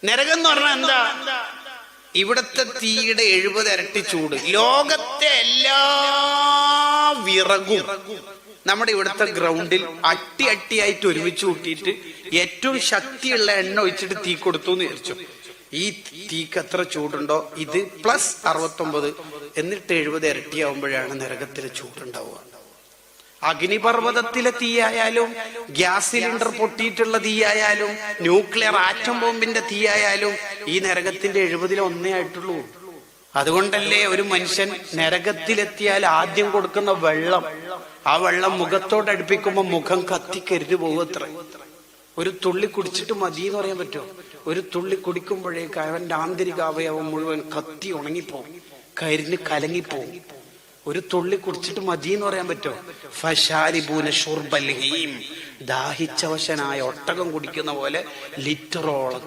നരകം എന്ന് പറഞ്ഞാൽ എന്താ? ഇവിടത്തെ തീയുടെ 70 ഇരട്ടി ചൂട്. ലോകത്തെ എല്ലാ വിറകും നമ്മുടെ ഇവിടുത്തെ ഗ്രൗണ്ടിൽ അട്ടിയായിട്ട് ഒരുമിച്ച് കൂട്ടിയിട്ട് ഏറ്റവും ശക്തിയുള്ള എണ്ണ ഒഴിച്ചിട്ട് തീ കൊടുത്തു എന്ന് വിചാരിച്ചു. ഈ തീക്ക് എത്ര ചൂടുണ്ടോ ഇത് പ്ലസ് 69 എന്നിട്ട് 70 ഇരട്ടിയാവുമ്പോഴാണ് നരകത്തിലെ ചൂടുണ്ടാവുക. അഗ്നിപർവ്വതത്തിലെ തീയായാലും ഗ്യാസ് സിലിണ്ടർ പൊട്ടിയിട്ടുള്ള തീയായാലും ന്യൂക്ലിയർ ആറ്റം ബോംബിന്റെ തീയായാലും ഈ നരകത്തിന്റെ 70-1 ആയിട്ടുള്ളൂ. അതുകൊണ്ടല്ലേ ഒരു മനുഷ്യൻ നരകത്തിലെത്തിയാൽ ആദ്യം കൊടുക്കുന്ന വെള്ളം, ആ വെള്ളം മുഖത്തോടടുപ്പിക്കുമ്പോ മുഖം കത്തിക്കരിഞ്ഞു പോകത്ര. ഒരു തുള്ളി കുടിച്ചിട്ട് മതി എന്ന് പറയാൻ പറ്റുമോ? ഒരു തുള്ളി കുടിക്കുമ്പോഴേക്ക് അവന്റെ ആന്തരിക അവയവം മുഴുവൻ കത്തി ഉണങ്ങിപ്പോവും, കരിഞ്ഞ് കലങ്ങിപ്പോവും. ഒരു തുള്ളി കുടിച്ചിട്ട് മതി എന്ന് പറയാൻ പറ്റുമോ? ഫശാരിബൂന ഷുർബൽ ഹീം, ദാഹിച്ചവശനായ ഒട്ടകം കുടിക്കുന്ന പോലെ ലിറ്ററോളം